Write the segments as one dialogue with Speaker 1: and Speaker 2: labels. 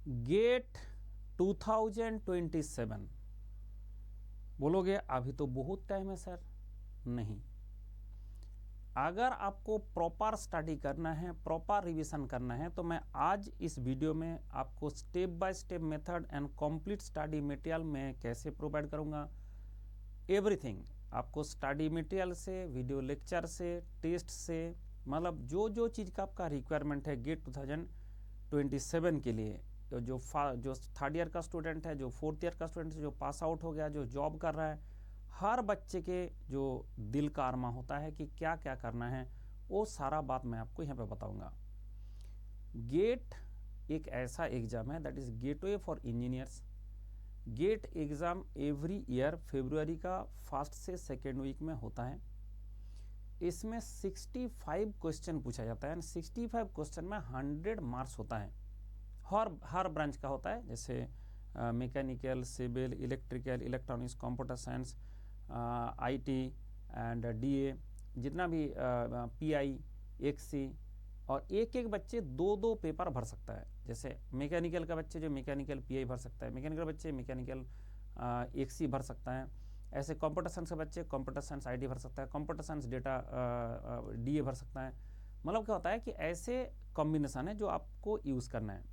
Speaker 1: Gate 2027 बोलोगे अभी तो बहुत टाइम है सर। नहीं, अगर आपको प्रॉपर स्टडी करना है, प्रॉपर रिवीजन करना है, तो मैं आज इस वीडियो में आपको step by step method and complete study material में कैसे प्रोवाइड करूंगा। एवरीथिंग आपको स्टडी मटेरियल से, वीडियो लेक्चर से, टेस्ट से, मतलब जो जो चीज़ का आपका रिक्वायरमेंट है गेट 2027 के लिए, जो थर्ड ईयर का स्टूडेंट है, जो फोर्थ ईयर का स्टूडेंट है, जो पास आउट हो गया, जो जॉब कर रहा है, हर बच्चे के जो दिल का अरमा होता है कि क्या क्या करना है, वो सारा बात मैं आपको यहाँ पे बताऊंगा। गेट एक ऐसा एग्ज़ाम है that is gateway for engineers. GATE exam every year फरवरी का फर्स्ट से सेकेंड वीक में होता है। इसमें 65 क्वेश्चन पूछा जाता है। 65 क्वेश्चन में 100 मार्क्स होता है। हर ब्रांच का होता है, जैसे mechanical, civil, electrical, electronics, computer science, IT and DA, जितना भी पीआई, एक्सी, और एक एक बच्चे दो दो पेपर भर सकता है। जैसे मैकेनिकल का बच्चे जो मैकेनिकल पीआई भर सकता है, मैकेनिकल बच्चे मैकेनिकल एक्सी भर सकता है। ऐसे कंप्यूटर साइंस के बच्चे कंप्यूटर साइंस आईटी भर सकता है, कंप्यूटर साइंस डेटा डीए भर सकता है। मतलब क्या होता है कि ऐसे कॉम्बिनेशन है जो आपको यूज़ करना है।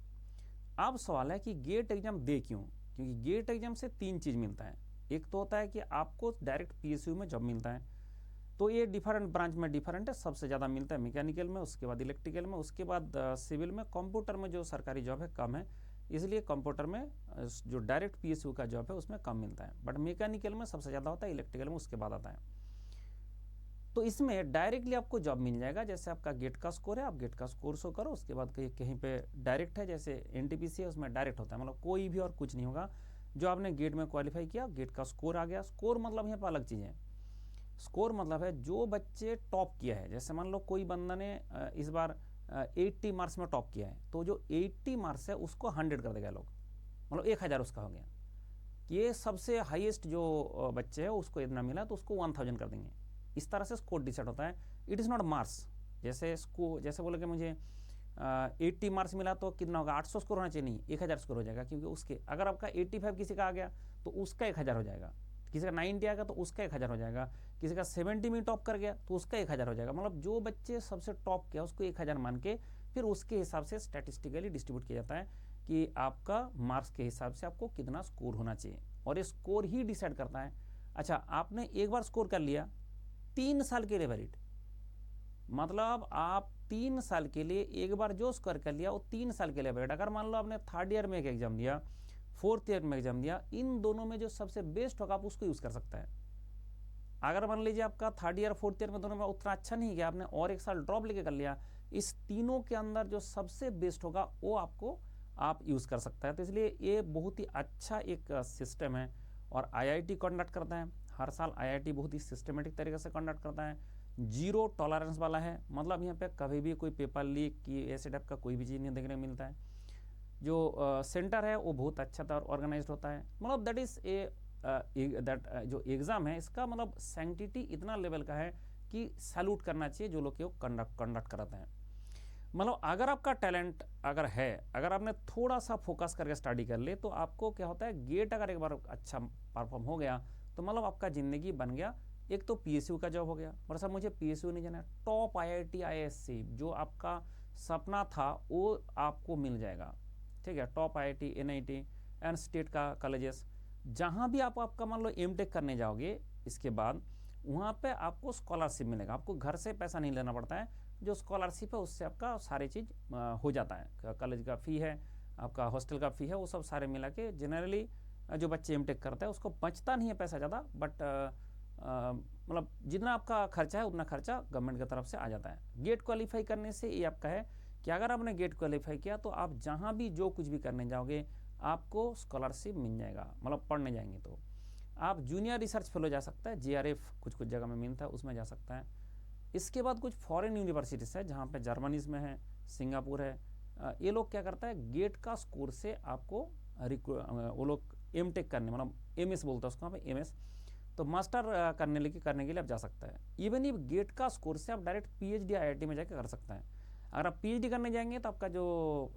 Speaker 1: अब सवाल है कि गेट एग्जाम दे क्यों? क्योंकि गेट एग्जाम से 3 चीज़ मिलता है। एक तो होता है कि आपको डायरेक्ट पीएसयू में जॉब मिलता है, तो ये डिफरेंट ब्रांच में डिफरेंट है। सबसे ज़्यादा मिलता है मैकेनिकल में, उसके बाद इलेक्ट्रिकल में, उसके बाद सिविल में। कंप्यूटर में जो सरकारी जॉब है कम है, इसलिए कंप्यूटर में जो डायरेक्ट पीएसयू का जॉब है उसमें कम मिलता है। बट मैकेनिकल में सबसे ज़्यादा होता है, इलेक्ट्रिकल में उसके बाद आता है। तो इसमें डायरेक्टली आपको जॉब मिल जाएगा। जैसे आपका गेट का स्कोर है, आप गेट का स्कोर शो करो, उसके बाद कहीं पे डायरेक्ट है, जैसे एनटीपीसी है उसमें डायरेक्ट होता है, मतलब कोई भी और कुछ नहीं होगा। जो आपने गेट में क्वालिफाई किया, गेट का स्कोर आ गया। स्कोर मतलब यहाँ पर अलग चीज़ है। स्कोर मतलब है जो बच्चे टॉप किया है। जैसे मान लो कोई बंदा ने इस बार 80 मार्क्स में टॉप किया है, तो जो 80 मार्क्स है उसको 100 कर देगा लोग, मतलब 1000 उसका हो गया। ये सबसे हाईएस्ट जो बच्चे है उसको इतना मिला तो उसको 1000 कर देंगे। इस तरह से स्कोर डिसाइड होता है। It is not marks. जैसे बोले कि मुझे 80 मार्क्स मिला तो कितना होगा, 800 स्कोर होना चाहिए, नहीं 1000 स्कोर हो जाएगा। क्योंकि उसके अगर आपका 85 किसी का आ गया तो उसका 1000 हो जाएगा, किसी का 90 आ गया तो उसका 1000 हो जाएगा, किसी का 70 में टॉप कर गया तो उसका 1000 हो जाएगा। मतलब जो बच्चे सबसे टॉप किया उसको 1000 मान के फिर उसके हिसाब से स्टैटिस्टिकली डिस्ट्रीब्यूट किया जाता है कि आपका मार्क्स के हिसाब से आपको कितना स्कोर होना चाहिए, और ये स्कोर ही डिसाइड करता है। अच्छा, आपने एक बार स्कोर कर लिया, 3 साल के लिए वैलिड, मतलब आप 3 साल के लिए एक बार जो स्कोर कर लिया वो 3 साल के लिए वैलिड। अगर मान लो आपने थर्ड ईयर में एक एग्जाम दिया, फोर्थ ईयर में एग्जाम दिया, इन दोनों में जो सबसे बेस्ट होगा आप उसको यूज कर सकता है। अगर मान लीजिए आपका थर्ड ईयर फोर्थ ईयर में दोनों में उतना अच्छा नहीं गया, आपने और एक साल ड्रॉप लेके कर लिया, इस तीनों के अंदर जो सबसे बेस्ट होगा वो आपको आप यूज कर सकता है। तो इसलिए ये बहुत ही अच्छा एक सिस्टम है। और आईआईटी कंडक्ट करता है हर साल। आईआईटी बहुत ही सिस्टमेटिक तरीके से कंडक्ट करता है, 0 टॉलरेंस वाला है। मतलब यहाँ पे कभी भी कोई पेपर लीक की ऐसे टाइप का कोई भी चीज़ नहीं देखने को मिलता है। जो सेंटर है वो बहुत अच्छा था और ऑर्गेनाइज्ड होता है। मतलब दैट इज़ जो एग्ज़ाम है इसका मतलब सैंक्टिटी इतना लेवल का है कि सैल्यूट करना चाहिए जो लोग को कंडक्ट कराते हैं। मतलब अगर आपका टैलेंट अगर है, अगर आपने थोड़ा सा फोकस करके स्टडी कर ले, तो आपको क्या होता है, गेट अगर एक बार अच्छा परफॉर्म हो गया तो मतलब आपका ज़िंदगी बन गया। एक तो पीएसयू का जॉब हो गया, और सर मुझे पीएसयू नहीं जाना, टॉप आईआईटी आईएससी जो आपका सपना था वो आपको मिल जाएगा। ठीक है, top IIT, NIT and state का कॉलेजेस, जहाँ भी आपका मान लो एमटेक करने जाओगे, इसके बाद वहाँ पे आपको स्कॉलरशिप मिलेगा। आपको घर से पैसा नहीं लेना पड़ता है, जो स्कॉलरशिप है उससे आपका सारी चीज़ हो जाता है। कॉलेज का फ़ी है, आपका हॉस्टल का फ़ी है, वो सब सारे मिला के जनरली जो बच्चे एमटेक करते हैं उसको बचता नहीं है पैसा ज़्यादा, बट मतलब जितना आपका खर्चा है उतना खर्चा गवर्नमेंट की तरफ से आ जाता है। गेट क्वालिफाई करने से ये आपका है कि अगर आपने गेट क्वालिफाई किया तो आप जहाँ भी जो कुछ भी करने जाओगे आपको स्कॉलरशिप मिल जाएगा। मतलब पढ़ने जाएंगे तो आप जूनियर रिसर्च फेलो जा सकता है, जेआरएफ कुछ कुछ जगह में मिलता है, उसमें जा सकता है। इसके बाद कुछ फॉरेन यूनिवर्सिटीज़ है जहाँ पे जर्मनीज में है, सिंगापुर है। ये लोग क्या करता है, गेट का स्कोर से आपको वो लोग एमटेक करने, मतलब एमएस बोलता है उसको वहाँ पे, एमएस, तो मास्टर करने के लिए आप जा सकता है। इवन इफ गेट का स्कोर से आप डायरेक्ट पीएचडी आईआईटी में जाकर कर सकता है। अगर आप पीएचडी करने जाएंगे तो आपका जो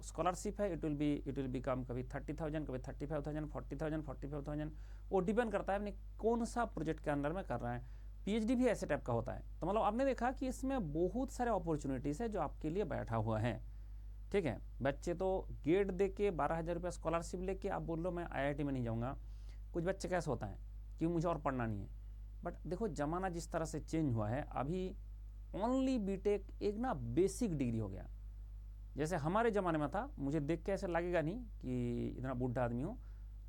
Speaker 1: स्कॉलरशिप है इट विल बिकम कभी 30,000, कभी 35,000, 40,000, 45,000, वो डिपेंड करता है आपने कौन सा प्रोजेक्ट के अंदर में कर रहे हैं। पीएचडी भी ऐसे टाइप का होता है। तो मतलब आपने देखा कि इसमें बहुत सारे अपॉर्चुनिटीज़ है जो आपके लिए बैठा हुआ है। ठीक है, बच्चे तो गेट दे के 12,000 रुपये स्कॉलरशिप लेके आप बोल लो मैं आईआईटी में नहीं जाऊँगा। कुछ बच्चे कैसे होता है कि मुझे और पढ़ना नहीं है, बट देखो ज़माना जिस तरह से चेंज हुआ है, अभी ओनली बीटेक एक ना बेसिक डिग्री हो गया। जैसे हमारे ज़माने में था, मुझे देख के ऐसे लगेगा नहीं कि इतना बूढ़ा आदमी हूँ,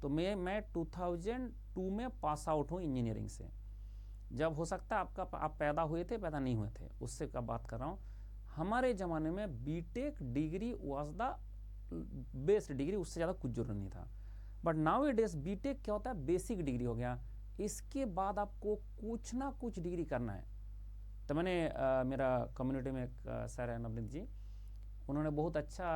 Speaker 1: तो मैं 2002 में पास आउट हूँ इंजीनियरिंग से। जब हो सकता है आप पैदा हुए थे, पैदा नहीं हुए थे, उससे का बात कर रहा हूँ। हमारे ज़माने में BTech degree was the best degree, उससे ज़्यादा कुछ जरूरत नहीं था। But nowadays BTech क्या होता है, बेसिक डिग्री हो गया। इसके बाद आपको कुछ ना कुछ डिग्री करना है। तो मैंने मेरा कम्युनिटी में एक सर है नवनीत जी, उन्होंने बहुत अच्छा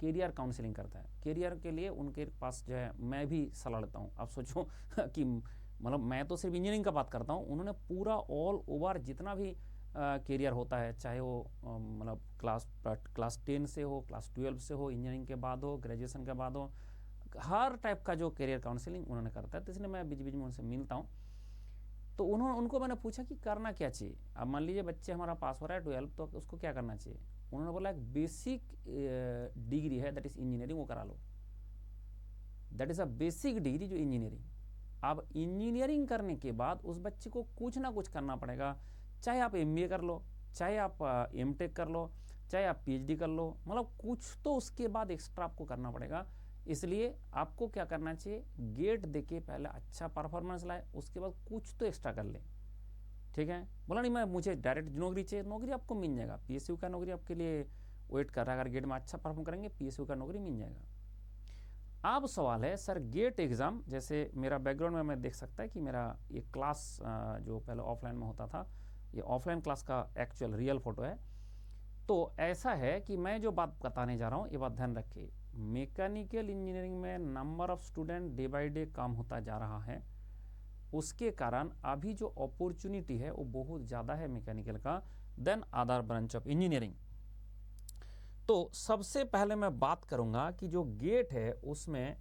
Speaker 1: कैरियर काउंसलिंग करता है। कैरियर के लिए उनके पास जो है मैं भी सलाह लेता हूँ। आप सोचो कि मतलब मैं तो सिर्फ इंजीनियरिंग का बात करता हूँ, उन्होंने पूरा ऑल ओवर जितना भी कैरियर होता है, चाहे वो मतलब क्लास 10 से हो, क्लास 12 से हो, इंजीनियरिंग के बाद हो, ग्रेजुएशन के बाद हो, हर टाइप का जो कैरियर काउंसलिंग उन्होंने करता है। तो इसलिए मैं बीच बीच में उनसे मिलता हूँ। तो उनको मैंने पूछा कि करना क्या चाहिए। अब मान लीजिए बच्चे हमारा पास हो रहा है 12, तो उसको क्या करना चाहिए। उन्होंने बोला एक बेसिक डिग्री है दैट इज इंजीनियरिंग, वो करा लो। That is a basic degree जो इंजीनियरिंग। अब इंजीनियरिंग करने के बाद उस बच्चे को कुछ ना कुछ करना पड़ेगा, चाहे आप एमबीए कर लो, चाहे आप एमटेक कर लो, चाहे आप पीएचडी कर लो, मतलब कुछ तो उसके बाद एक्स्ट्रा आपको करना पड़ेगा। इसलिए आपको क्या करना चाहिए, गेट देके पहले अच्छा परफॉर्मेंस लाए, उसके बाद कुछ तो एक्स्ट्रा कर ले। ठीक है, बोला नहीं मैं मुझे डायरेक्ट नौकरी चाहिए, नौकरी आपको मिल जाएगा। पीएसयू का नौकरी आपके लिए वेट कर रहा है, अगर गेट में अच्छा परफॉर्म करेंगे पीएसयू का नौकरी मिल जाएगा। अब सवाल है सर गेट एग्ज़ाम, जैसे मेरा बैकग्राउंड में मैं देख सकता है कि मेरा ये क्लास जो पहले ऑफलाइन में होता था, ये ऑफलाइन क्लास का एक्चुअल रियल फोटो है। तो ऐसा है कि मैं जो बात बताने जा रहा हूँ ये बात ध्यान रखिए। मैकेनिकल इंजीनियरिंग में number of student day by day कम होता जा रहा है, उसके कारण अभी जो अपॉर्चुनिटी है वो बहुत ज़्यादा है मैकेनिकल का than other branch of engineering. तो सबसे पहले मैं बात करूंगा कि जो गेट है उसमें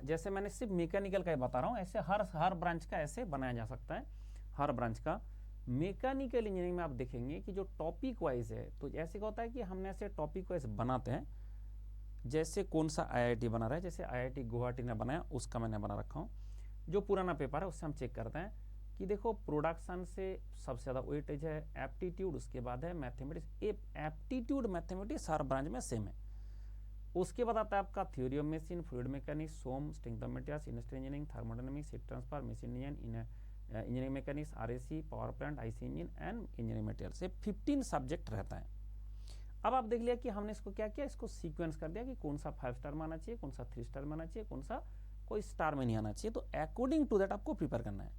Speaker 1: जैसे मैंने सिर्फ मैकेनिकल का ही बता रहा हूँ, ऐसे हर ब्रांच का ऐसे बनाया जा सकता है, हर ब्रांच का। मैकेनिकल इंजीनियरिंग में आप देखेंगे कि जो टॉपिक वाइज है, तो ऐसे क्या होता है कि हमने ऐसे टॉपिक वाइज बनाते हैं। जैसे कौन सा आईआईटी बना रहा है, जैसे आईआईटी गुवाहाटी ने बनाया उसका मैंने बना रखा हूँ। जो पुराना पेपर है उससे हम चेक करते हैं कि देखो प्रोडक्शन से सबसे ज़्यादा वेटेज है एप्टीट्यूड, उसके बाद है मैथमेटिक्स। एप्टीट्यूड मैथमेटिक्स हर ब्रांच में सेम है। उसके बाद आता है आपका theory of machine, fluid mechanics, SOM, strength of materials, industrial engineering, thermodynamics, heat transfer, machine engineering mechanics, RAC, power plant, IC engine and engineering materials. 15 subject रहता है। अब आप देख लिया कि हमने इसको क्या किया, इसको सीक्वेंस कर दिया कि कौन सा 5 स्टार में आना चाहिए, कौन सा 3 स्टार में आना चाहिए, कौन सा कोई स्टार में नहीं आना चाहिए। तो अकॉर्डिंग टू दैट आपको प्रिपेयर करना है।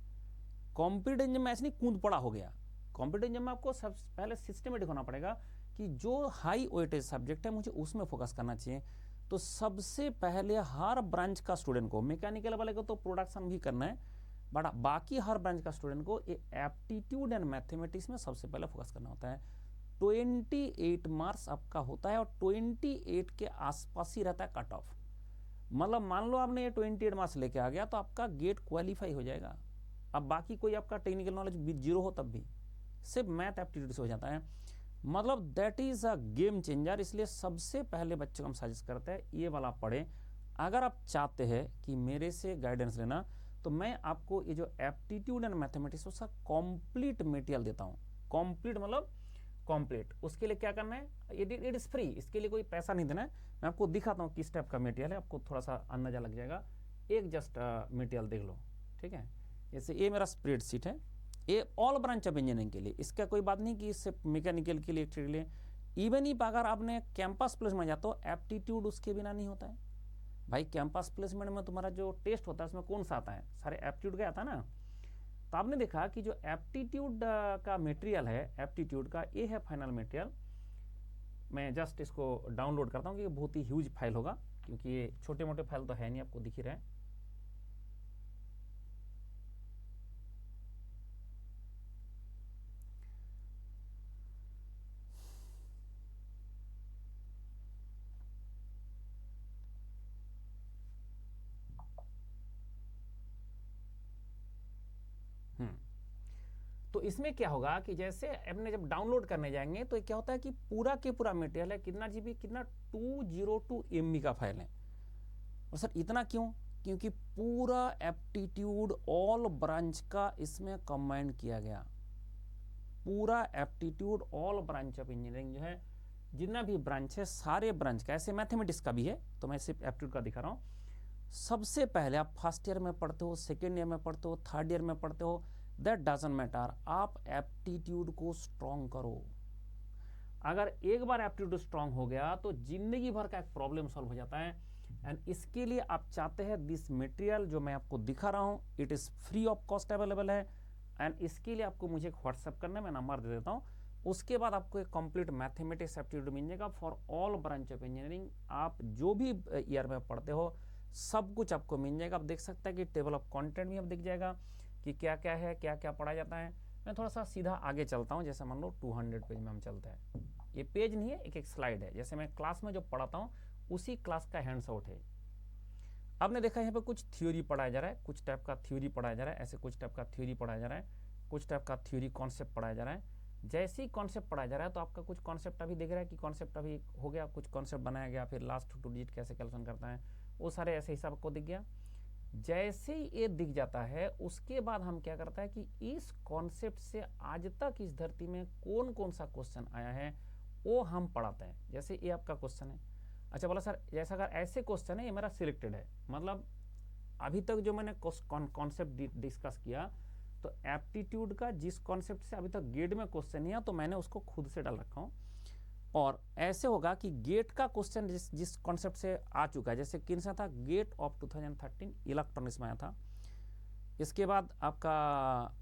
Speaker 1: कॉम्पिटिटिव एग्जाम में ऐसे नहीं कूद पड़ा हो गया। कॉम्पिटिटिव एग्जाम में आपको सबसे पहले सिस्टमेटिक होना पड़ेगा कि जो हाई वेटेज सब्जेक्ट है मुझे उसमें फोकस करना चाहिए। तो सबसे पहले हर ब्रांच का स्टूडेंट को, मैकेनिकल वाले को तो प्रोडक्शन भी करना है, बट बाकी हर ब्रांच का स्टूडेंट को एप्टीट्यूड एंड मैथमेटिक्स में सबसे पहले फोकस करना होता है। 28 मार्क्स आपका होता है और 28 के आसपास ही रहता है कट ऑफ। मतलब मान लो आपने ये 28 मार्क्स लेके आ गया तो आपका गेट क्वालिफाई हो जाएगा। अब बाकी कोई आपका टेक्निकल नॉलेज भी जीरो हो तब भी सिर्फ मैथ एप्टीट्यूड से हो जाता है। मतलब that is a game changer. इसलिए सबसे पहले बच्चों को हम सजेस्ट करते हैं ये वाला पढ़ें। अगर आप चाहते हैं कि मेरे से गाइडेंस लेना तो मैं आपको ये जो एप्टीट्यूड एंड मैथमेटिक्स उसका कॉम्प्लीट मटेरियल देता हूँ। कॉम्प्लीट मतलब कॉम्प्लीट। उसके लिए क्या करना है, इट इज़ फ्री, इसके लिए कोई पैसा नहीं देना है। मैं आपको दिखाता हूँ किस टाइप का मटेरियल है, आपको थोड़ा सा अंदाजा लग जाएगा। एक जस्ट मटेरियल देख लो, ठीक है। जैसे ये मेरा स्प्रेडशीट है, ये ऑल ब्रांच ऑफ इंजीनियरिंग के लिए, इसका कोई बात नहीं कि इससे मैकेनिकल के लिए, इलेक्ट्रिकल के लिए। इवन ही अगर आपने कैंपस प्लेसमेंट जाते हो एप्टीट्यूड उसके बिना नहीं होता है भाई। कैंपस प्लेसमेंट में तुम्हारा जो टेस्ट होता है उसमें कौन सा आता है, सारे एप्टीट्यूड का आता है ना। तो आपने देखा कि जो एप्टीट्यूड का मटेरियल है, एप्टीट्यूड का ये है फाइनल मटेरियल। मैं जस्ट इसको डाउनलोड करता हूँ कि ये बहुत ही ह्यूज फाइल होगा, क्योंकि ये छोटे मोटे फाइल तो है नहीं, आपको दिख ही रहा है। इसमें क्या होगा कि जैसे अपने जब डाउनलोड करने जाएंगे तो क्या होता है कि पूरा के पूरा मटेरियल है, कितना जीबी, कितना 202 MB का फाइल है। और सर इतना क्यों? क्योंकि पूरा एप्टीट्यूड ऑल ब्रांच का इसमें कंबाइन किया गया। पूरा aptitude all branch of engineering जो है, जितना भी ब्रांच है सारे ब्रांच का, ऐसे मैथमेटिक्स का भी है तो मैं सिर्फ एप्टीट्यूड का दिखा रहा हूँ। सबसे पहले आप फर्स्ट ईयर में पढ़ते हो, सेकेंड ईयर में पढ़ते हो, थर्ड ईयर में पढ़ते हो, दैट डजंट मैटर, आप एप्टीट्यूड को स्ट्रॉन्ग करो। अगर एक बार एप्टीट्यूड स्ट्रॉन्ग हो गया तो जिंदगी भर का एक प्रॉब्लम सॉल्व हो जाता है। एंड इसके लिए आप चाहते हैं दिस मटेरियल जो मैं आपको दिखा रहा हूँ, it is free of cost available है। एंड इसके लिए आपको मुझे एक व्हाट्सएप करना है, मैं नंबर दे देता हूँ। उसके बाद आपको एक कंप्लीट मैथमेटिक्स एप्टीट्यूड मिल जाएगा for all branch of engineering. आप जो भी ईयर में पढ़ते हो सब कुछ आपको मिल जाएगा। आप देख सकते हैं कि टेबल ऑफ कंटेंट भी अब दिख जाएगा कि क्या क्या है, क्या क्या पढ़ा जाता है। मैं थोड़ा सा सीधा आगे चलता हूँ, जैसे मान लो 200 पेज में हम चलते हैं। ये पेज नहीं है, एक स्लाइड है, जैसे मैं क्लास में जो पढ़ाता हूँ उसी क्लास का हैंड्स आउट है। आपने देखा यहाँ पे कुछ थ्योरी पढ़ाया जा रहा है, कुछ टाइप का थ्योरी पढ़ाया जा रहा है, ऐसे कुछ टाइप का थ्योरी पढ़ाया जा रहा है, कुछ टाइप का थ्योरी कॉन्सेप्ट पढ़ाया जा रहा है। जैसे ही कॉन्सेप्ट पढ़ाया जा रहा है तो आपका कुछ कॉन्सेप्ट अभी दिख रहा है कि कॉन्सेप्ट अभी हो गया, कुछ कॉन्सेप्ट बनाया गया, फिर लास्ट 2 डिजिट कैसे कैलकुलेशन करता है वो सारे ऐसे हिसाब को दिख गया। जैसे ही ये दिख जाता है उसके बाद हम क्या करता है कि इस कॉन्सेप्ट से आज तक इस धरती में कौन कौन सा क्वेश्चन आया है वो हम पढ़ाते हैं। जैसे ये आपका क्वेश्चन है, अच्छा बोला सर जैसा अगर ऐसे क्वेश्चन है, ये मेरा सिलेक्टेड है, मतलब अभी तक जो मैंने कॉन्सेप्ट डिस्कस किया तो एप्टीट्यूड का जिस कॉन्सेप्ट से अभी तक गेट में क्वेश्चन नहीं आया तो मैंने उसको खुद से डाल रखा हूँ। और ऐसे होगा कि गेट का क्वेश्चन जिस कॉन्सेप्ट से आ चुका है, जैसे किन सा था, गेट ऑफ 2013 इलेक्ट्रॉनिक्स में आया था। इसके बाद आपका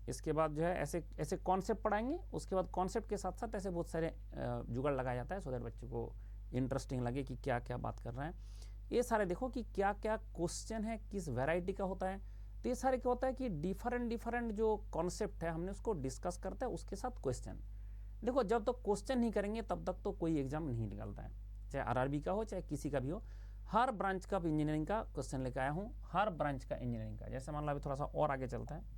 Speaker 1: इसके बाद जो है ऐसे ऐसे कॉन्सेप्ट पढ़ाएंगे, उसके बाद कॉन्सेप्ट के साथ साथ ऐसे बहुत सारे जुगाड़ लगाया जाता है सो दैट बच्चों को इंटरेस्टिंग लगे कि क्या क्या बात कर रहे हैं। ये सारे देखो कि क्या क्या क्वेश्चन है, किस वैरायटी का होता है। तो ये सारे क्या होता है कि डिफरेंट जो कॉन्सेप्ट है हमने उसको डिस्कस करते हैं, उसके साथ क्वेश्चन। देखो जब तक क्वेश्चन नहीं करेंगे तब तक तो कोई एग्जाम नहीं निकलता है, चाहे आरआरबी का हो चाहे किसी का भी हो। हर ब्रांच का इंजीनियरिंग का क्वेश्चन लेकर आया हूँ, हर ब्रांच का इंजीनियरिंग का। जैसे मान लो अभी थोड़ा सा और आगे चलता है,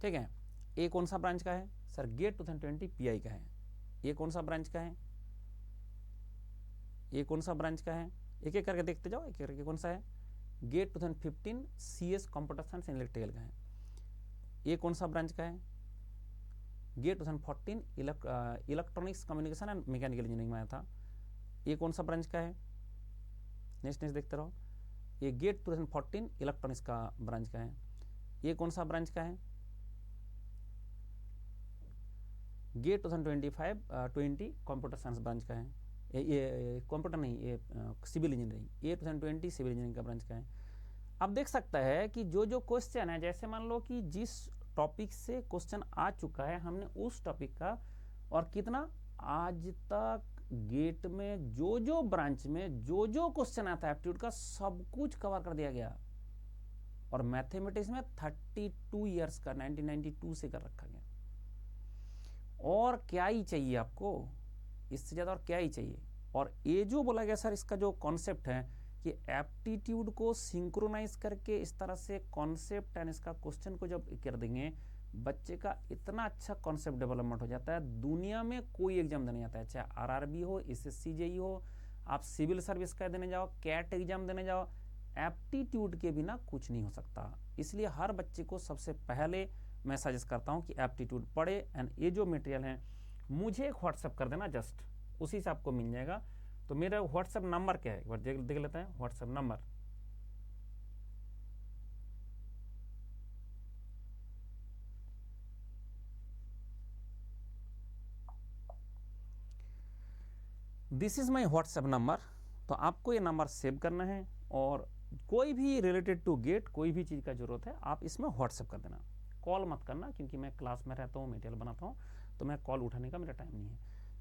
Speaker 1: ठीक है। ये कौन सा ब्रांच का है सर? गेट 2020 पीआई का है। ये कौन सा ब्रांच का है? ये कौन सा ब्रांच का है? एक एक करके देखते जाओ, एक एक करके कौन सा है। GATE 2015 CS computer science and electrical का है। ये कौन सा ब्रांच का है? GATE 2014 electronics communication and mechanical engineering में आया था। ये कौन सा ब्रांच का है? नेक्स्ट देखते रहो। ये गेट 2014 इलेक्ट्रॉनिक्स का ब्रांच का है। ये कौन सा ब्रांच का है? गेट 2020 कंप्यूटर साइंस ब्रांच का है। ये कंप्यूटर नहीं, ये सिविल इंजीनियरिंग, ये 2020 सिविल इंजीनियरिंग का ब्रांच का है। अब देख सकता है कि जो क्वेश्चन है, जैसे मान लो कि जिस टॉपिक से क्वेश्चन आ चुका है हमने उस टॉपिक का, और कितना आज तक गेट में जो ब्रांच में जो क्वेश्चन आता है एप्टीट्यूड का सब कुछ कवर कर दिया गया। और मैथमेटिक्स में 32 ईयर्स का 1992 से कर रखा गया। और क्या ही चाहिए आपको, इससे ज़्यादा और क्या ही चाहिए। और ये जो बोला गया सर, इसका जो कॉन्सेप्ट है कि एप्टीट्यूड को सिंक्रोनाइज करके इस तरह से कॉन्सेप्ट एंड इसका क्वेश्चन को जब कर देंगे, बच्चे का इतना अच्छा कॉन्सेप्ट डेवलपमेंट हो जाता है, दुनिया में कोई एग्जाम देने जाता है, चाहे आरआरबी हो, एसएससी जेई हो, आप सिविल सर्विस का देने जाओ, कैट एग्जाम देने जाओ, एप्टीट्यूड के बिना कुछ नहीं हो सकता। इसलिए हर बच्चे को सबसे पहले मैं सजेस्ट करता हूँ कि एप्टीट्यूड पढ़े। एंड ये जो मटेरियल है मुझे एक व्हाट्सएप कर देना, जस्ट उसी से आपको मिल जाएगा। तो मेरा व्हाट्सएप नंबर क्या है एक बार देख लेते हैं। WhatsApp number this is my WhatsApp number. तो आपको ये नंबर सेव करना है और कोई भी रिलेटेड टू गेट कोई भी चीज़ का जरूरत है आप इसमें व्हाट्सएप कर देना। कॉल मत करना, क्योंकि मैं क्लास में रहता हूँ, मटेरियल बनाता हूँ, तो मैं कॉल उठाने का मेरा टाइम नहीं है।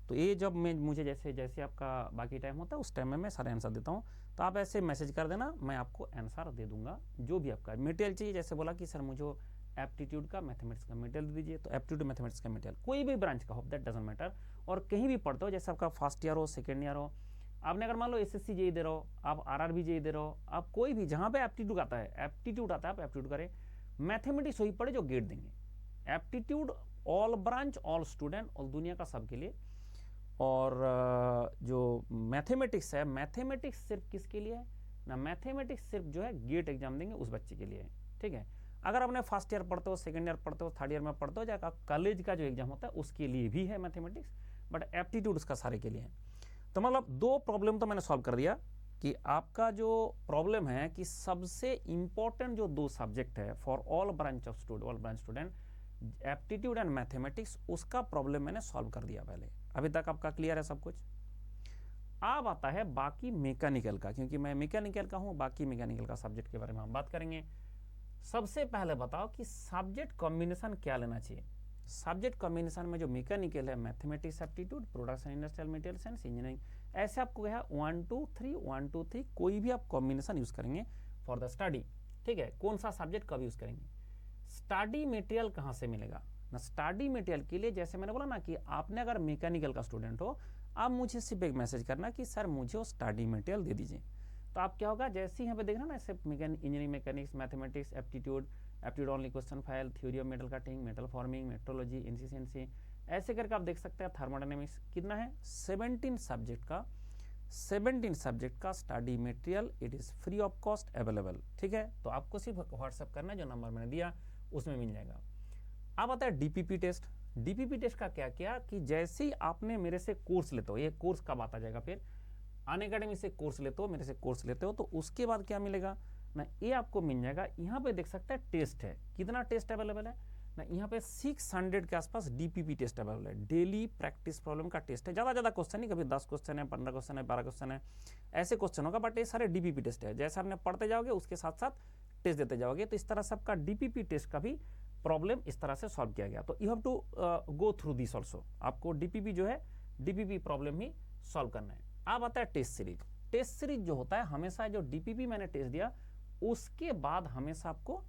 Speaker 1: तो ये जब मुझे जैसे आपका बाकी टाइम होता है उस टाइम में मैं सारे आंसर देता हूँ। तो आप ऐसे मैसेज कर देना, मैं आपको आंसर दे दूंगा। जो भी आपका मटेरियल चाहिए, जैसे बोला कि सर मुझे एप्टीट्यूड का मैथमेटिक्स का मटेरियल दे दीजिए, तो एप्टीट्यूड मैथमेटिक्स का मटेरियल कोई भी ब्रांच का हो, दैट डजंट मैटर। और कहीं भी पढ़ते हो, जैसे आपका फर्स्ट ईयर हो, सेकेंड ईयर हो, आपने अगर मान लो एसएससी जेईई दे रहे हो, आप आरआरबी जेईई दे रहे हो, आप कोई भी जहां पे एप्टीट्यूड आता है, आप एप्टीट्यूड करें, मैथमेटिक्स वही पढ़े जो गेट देंगे। Aptitude all branch all student, और दुनिया का सबके लिए। और जो मैथमेटिक्स है, मैथमेटिक्स सिर्फ किसके लिए है ना, मैथमेटिक्स सिर्फ जो है गेट एग्जाम देंगे उस बच्चे के लिए है, ठीक है। अगर आपने फर्स्ट ईयर पढ़ते हो, सेकंड ईयर पढ़ते हो, थर्ड ईयर में पढ़ते हो, या कॉलेज का जो एग्जाम होता है उसके लिए भी है मैथमेटिक्स, बट एप्टीट्यूड उसका सारे के लिए है। तो मतलब दो प्रॉब्लम तो मैंने सॉल्व कर दिया कि आपका जो प्रॉब्लम है कि सबसे इंपॉर्टेंट जो दो सब्जेक्ट है for all branch student, aptitude and mathematics, उसका प्रॉब्लम मैंने सॉल्व कर दिया पहले। अभी तक आपका क्लियर है सब कुछ। अब आता है बाकी मैकेनिकल का, क्योंकि मैं मैकेनिकल का हूं, बाकी मैकेनिकल का सब्जेक्ट के बारे में हम बात करेंगे। सबसे पहले बताओ कि सब्जेक्ट कॉम्बिनेशन क्या लेना चाहिए। सब्जेक्ट कॉम्बिनेशन में जो मैकेनिकल है, mathematics aptitude, production industrial material science, engineering, ऐसे आपको है 1 2 3 1 2 3, कोई भी आप कॉम्बिनेशन यूज करेंगे फॉर द स्टडी, ठीक है। कौन सा सब्जेक्ट कब यूज करेंगे। स्टडी मटेरियल कहाँ से मिलेगा ना, स्टडी मटेरियल के लिए जैसे मैंने बोला ना कि आपने अगर मैकेनिकल का स्टूडेंट हो, आप मुझे सिर्फ एक मैसेज करना कि सर मुझे वो स्टडी मटेरियल दे दीजिए। तो आप क्या होगा, जैसे ही यहाँ पे देखना ना, ऐसे engineering, mechanics, mathematics, aptitude only question file, theory of metal cutting, metal forming, metrology, NCC, ऐसे करके आप देख सकते हैं। थर्मोडायनेमिक्स कितना है, 17 सब्जेक्ट का study material, it is free of cost available, ठीक है। तो आपको सिर्फ व्हाट्सएप करना है, जो नंबर मैंने दिया उसमें मिल जाएगा। अब आता है डीपीपी टेस्ट। डीपीपी टेस्ट का क्या किया कि जैसे ही आपने मेरे से कोर्स लेते हो, ये कोर्स कब आता जाएगा, फिर अनअकैडमी से कोर्स लेते हो, मेरे से कोर्स लेते हो, तो उसके बाद क्या मिलेगा ना, ये आपको मिल जाएगा। यहाँ पे देख सकते हैं टेस्ट है, कितना टेस्ट अवेलेबल है ना, यहाँ पे 600 के आसपास डीपीपी टेस्ट अवेलेबल है। डेली प्रैक्टिस प्रॉब्लम का टेस्ट है, ज़्यादा क्वेश्चन नहीं, कभी 10 क्वेश्चन है, 15 क्वेश्चन है, 12 क्वेश्चन है, ऐसे क्वेश्चन होगा, बट ये सारे डीपीपी टेस्ट है। जैसे आपने पढ़ते जाओगे उसके साथ साथ टेस्ट देते जाओगे, तो इस तरह सबका डीपीपी टेस्ट का भी प्रॉब्लम इस तरह से सॉल्व किया गया। तो you have to go through this also, आपको डीपीपी जो है, डीपीपी प्रॉब्लम ही सॉल्व करना है। अब आता है टेस्ट सीरीज। टेस्ट सीरीज जो होता है, हमेशा जो डीपीपी मैंने टेस्ट दिया उसके बाद हमेशा आपको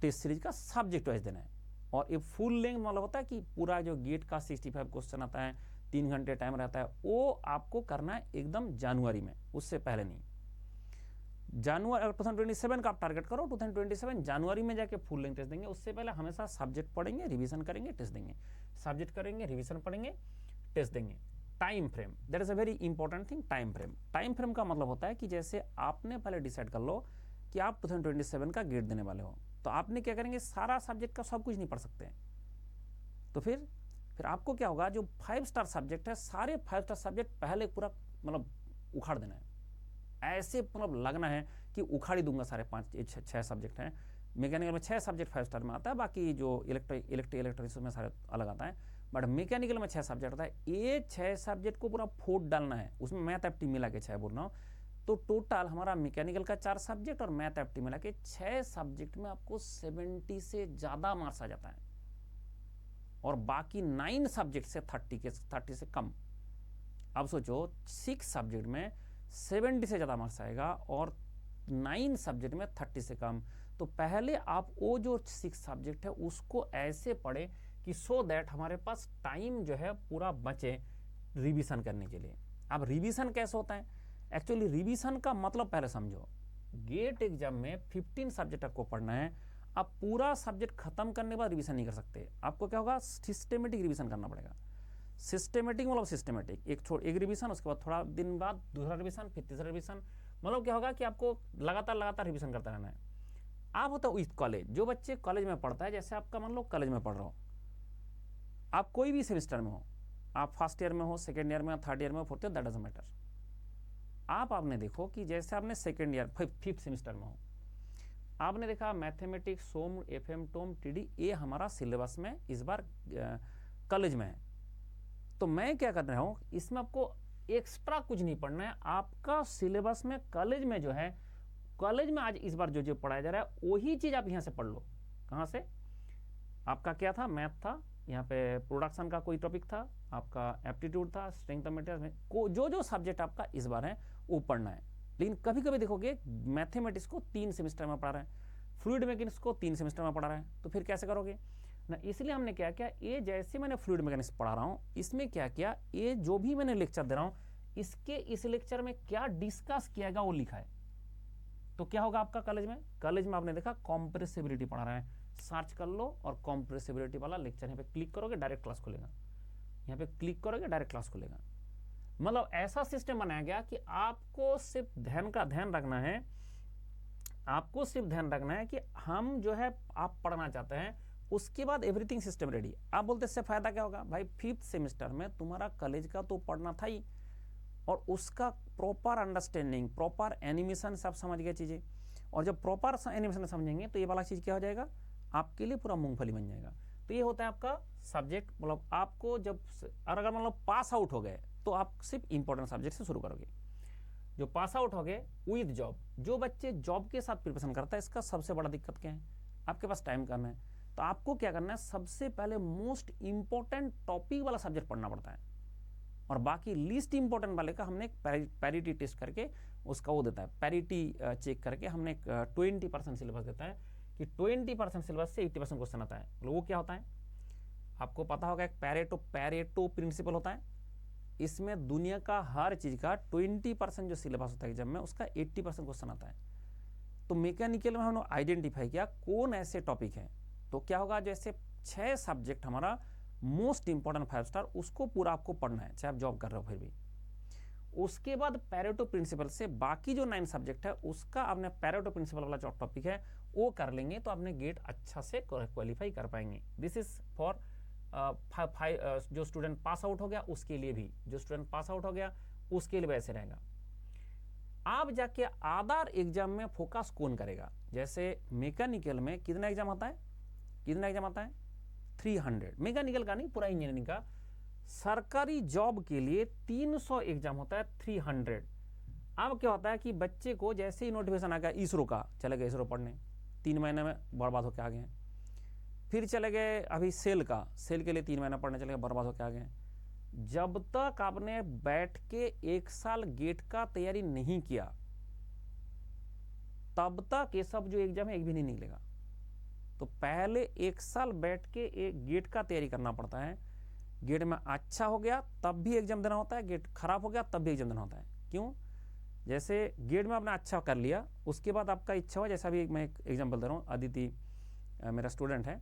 Speaker 1: टेस्ट सीरीज का सब्जेक्ट वाइज देना है। और ये फुल लेंथ मतलब होता है कि पूरा जो गेट का 65 क्वेश्चन आता है, 3 घंटे टाइम रहता है, वो आपको करना है एकदम जनवरी में, उससे पहले नहीं। जनवरी 2027 का आप टारगेट करो, 2027 जनवरी में जाके फुल लेंथ टेस्ट देंगे। उससे पहले हमेशा सब्जेक्ट पढ़ेंगे, रिवीजन करेंगे, टेस्ट देंगे, सब्जेक्ट करेंगे, रिवीजन पढ़ेंगे, टेस्ट देंगे। Time frame, that is a very important thing. Time frame का मतलब होता है कि जैसे आपने पहले डिसाइड कर लो कि आप 2027 का गेट देने वाले हो, तो आपने क्या करेंगे, सारा सब्जेक्ट का सब कुछ नहीं पढ़ सकते, तो फिर आपको क्या होगा, जो 5 स्टार सब्जेक्ट है, सारे 5 स्टार सब्जेक्ट पहले पूरा मतलब उखाड़ देना है। ऐसे मतलब लगना है कि उखाड़ ही दूंगा सारे 5-6 सब्जेक्ट हैं। मैकेनिकल में 6 सब्जेक्ट 5 स्टार में आता है, बाकी जो इलेक्ट्रॉनिक्स में सारे अलग आता है, बट मैकेनिकल में 6 सब्जेक्ट आता है। ये 6 सब्जेक्ट को पूरा फोड़ डालना है, उसमें मैथ एप्टी मिला के 6 बोल रहा हूँ। तो टोटल हमारा मैकेनिकल का 4 सब्जेक्ट और मैथ एप्टी मिला के 6 सब्जेक्ट में आपको 70 से ज़्यादा मार्क्स आ जाता है, और बाकी 9 सब्जेक्ट से 30 से कम। अब सोचो 6 सब्जेक्ट में 70 से ज़्यादा मार्क्स आएगा और 9 सब्जेक्ट में 30 से कम। तो पहले आप वो जो 6 सब्जेक्ट है उसको ऐसे पढ़े कि सो दैट हमारे पास टाइम जो है पूरा बचे रिवीजन करने के लिए। अब रिवीजन कैसे होता है, एक्चुअली रिवीजन का मतलब पहले समझो। गेट एग्जाम में 15 सब्जेक्ट आपको पढ़ना है, आप पूरा सब्जेक्ट खत्म करने के बाद रिवीजन नहीं कर सकते। आपको क्या होगा, सिस्टमेटिक रिवीजन करना पड़ेगा। सिस्टमेटिक मतलब सिस्टमेटिक, एक रिवीजन, उसके बाद थोड़ा दिन बाद दूसरा रिवीजन, फिर तीसरा रिवीजन। मतलब क्या होगा कि आपको लगातार रिवीजन करता रहना है। आप होता है कॉलेज, जो बच्चे कॉलेज में पढ़ता है, जैसे आपका मान लो कॉलेज में पढ़ रहा हो, आप कोई भी सेमेस्टर में हो, आप फर्स्ट ईयर में हो, सेकेंड ईयर में, थर्ड ईयर में, fourth year, that doesn't matter. आपने देखो कि जैसे आपने सेकेंड ईयर 5th सेमेस्टर में हो, आपने देखा मैथमेटिक्स, सोम, एफएम, टोम, टीडी, ये हमारा सिलेबस में इस बार कॉलेज में है। तो मैं क्या कर रहा हूँ, इसमें आपको एक्स्ट्रा कुछ नहीं पढ़ना है। आपका सिलेबस में कॉलेज में जो है, कॉलेज में आज इस बार जो पढ़ाया जा रहा है वही चीज़ आप यहाँ से पढ़ लो। कहाँ से, आपका क्या था, मैथ था, यहाँ पे प्रोडक्शन का कोई टॉपिक था, आपका एप्टीट्यूड था, स्ट्रेंथ ऑफ मटेरियल में को जो सब्जेक्ट आपका इस बार है वो पढ़ना है। लेकिन कभी कभी देखोगे मैथमेटिक्स को 3 सेमेस्टर में पढ़ा रहे हैं, फ्लूइड मैकेनिक्स को 3 सेमेस्टर में पढ़ा रहे हैं, तो फिर कैसे करोगे ना। इसलिए हमने क्या किया, ये जैसे मैंने फ्लूइड मैकेनिक्स पढ़ा रहा हूँ, इसमें क्या किया, ये जो भी मैंने लेक्चर दे रहा हूँ इसके इस लेक्चर में क्या डिस्कस किया गया वो लिखा है। तो क्या होगा आपका कॉलेज में आपने देखा कॉम्प्रेसिबिलिटी पढ़ा रहा है, सर्च कर लो और कॉम्प्रेसिबिलिटी वाला लेक्चर यहाँ पे क्लिक करोगे डायरेक्ट क्लास खुलेगा, यहाँ पे क्लिक करोगे डायरेक्ट क्लास खुलेगा। मतलब ऐसा सिस्टम बनाया गया कि आपको सिर्फ ध्यान रखना है, आपको सिर्फ ध्यान रखना है कि हम जो है आप पढ़ना चाहते हैं, उसके बाद एवरीथिंग सिस्टम रेडी। आप बोलते इससे फायदा क्या होगा भाई, 5th सेमेस्टर में तुम्हारा कॉलेज का तो पढ़ना था ही, और उसका प्रॉपर अंडरस्टैंडिंग, प्रॉपर एनिमेशन सब समझ गए चीज़ें, और जब प्रॉपर एनिमेशन समझेंगे तो ये वाला चीज़ क्या हो जाएगा, आपके लिए पूरा मूंगफली बन जाएगा। तो ये होता है आपका सब्जेक्ट, मतलब आपको जब अगर मतलब पास आउट हो गए तो आप सिर्फ इंपॉर्टेंट सब्जेक्ट से शुरू करोगे। जो पास आउट हो गए विद जॉब, जो बच्चे जॉब के साथ प्रिपरेशन करता है, इसका सबसे बड़ा दिक्कत क्या है, आपके पास टाइम कम है, तो आपको क्या करना है, सबसे पहले मोस्ट इंपॉर्टेंट टॉपिक वाला सब्जेक्ट पढ़ना पड़ता है, और बाकी लीस्ट इंपॉर्टेंट वाले का हमने एक पैरिटी टेस्ट करके उसका वो देता है, पैरिटी चेक करके हमने एक 20% सिलेबस देता है कि 20% सिलेबस से 80% क्वेश्चन आता है। मतलब वो क्या होता है आपको पता होगा, एक पैरेटो प्रिंसिपल होता है, इसमें दुनिया का हर चीज़ का 20% जो सिलेबस होता है एग्जाम में, उसका 80% क्वेश्चन आता है। तो मैकेनिकल में हमने आइडेंटिफाई किया कौन ऐसे टॉपिक हैं, तो क्या होगा, जैसे 6 सब्जेक्ट हमारा मोस्ट इंपॉर्टेंट 5 स्टार, उसको पूरा आपको पढ़ना है चाहे आप जॉब कर रहे हो फिर भी। उसके बाद पैरेटो प्रिंसिपल से बाकी जो 9 सब्जेक्ट है उसका आपने पैरेटो प्रिंसिपल वाला जो टॉपिक है वो कर लेंगे, तो आपने गेट अच्छा से क्वालिफाई कर पाएंगे। दिस इज फॉर जो स्टूडेंट पास आउट हो गया उसके लिए भी, जो स्टूडेंट पास आउट हो गया उसके लिए वैसे रहेगा। आप जाके आधार एग्जाम में फोकस कौन करेगा, जैसे मैकेनिकल में कितना एग्जाम आता है, 300, मैकेनिकल का नहीं पूरा इंजीनियरिंग का। सरकारी जॉब के लिए 300 एग्जाम होता है, 300। अब क्या होता है कि बच्चे को जैसे ही नोटिफिकेशन आ गया इसरो का, चले गए इसरो पढ़ने, 3 महीने में बर्बाद होकर आ गए। फिर चले गए अभी सेल के लिए 3 महीना पढ़ने चले गए, बर्बाद होकर आ गए। जब तक आपने बैठ के 1 साल गेट का तैयारी नहीं किया तब तक ये सब जो एग्जाम है एक भी नहीं निकलेगा। तो पहले 1 साल बैठ के एक गेट का तैयारी करना पड़ता है। गेट में अच्छा हो गया तब भी एग्जाम देना होता है, गेट खराब हो गया तब भी एग्जाम देना होता है। क्यों, जैसे गेट में आपने अच्छा कर लिया, उसके बाद आपका इच्छा हुआ, जैसा भी मैं एक एग्जाम्पल दे रहा हूँ, अदिति मेरा स्टूडेंट है,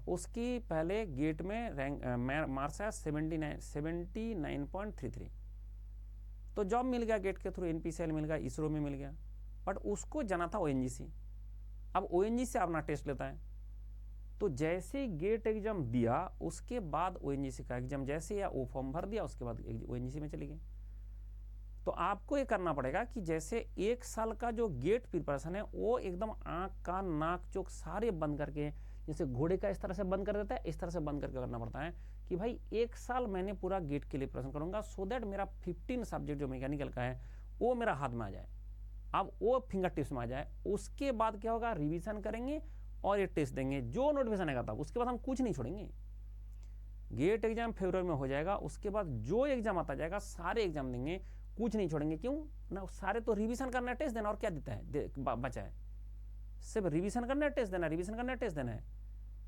Speaker 1: उसकी पहले गेट में रैंक मार्क्स है 79.33, तो जॉब मिल गया गेट के थ्रू, NPCL मिल गया, इसरो में मिल गया, बट उसको जाना था ONGC। अब ONGC अपना टेस्ट लेता है, तो जैसे ही गेट एग्जाम दिया उसके बाद ONGC का एग्जाम, जैसे या वो फॉर्म भर दिया उसके बाद ONGC में चली गई। तो आपको ये करना पड़ेगा कि जैसे 1 साल का जो गेट प्रिपरेशन है वो एकदम आँख कान नाक चोक सारे बंद करके, जैसे घोड़े का इस तरह से बंद कर देता है, इस तरह से बंद करके करना पड़ता है कि भाई 1 साल मैंने पूरा गेट के लिए प्रिपरेशन करूंगा, सो दैट मेरा 15 सब्जेक्ट जो मैकेनिकल का है वो मेरा हाथ में आ जाए, अब वो फिंगर टिप्स में आ जाए। उसके बाद क्या होगा, रिवीजन करेंगे और ये टेस्ट देंगे, जो नोटिफिकेशन आएगा तब, उसके बाद हम कुछ नहीं छोड़ेंगे। गेट एग्जाम फरवरी में हो जाएगा, उसके बाद जो एग्जाम आता जाएगा सारे एग्जाम देंगे, कुछ नहीं छोड़ेंगे। क्यों ना, सारे तो रिवीजन करना है, टेस्ट देना, और क्या देता है बचा है, सिर्फ रिवीजन करना है, टेस्ट देना, रिवीजन करना है, टेस्ट देना है।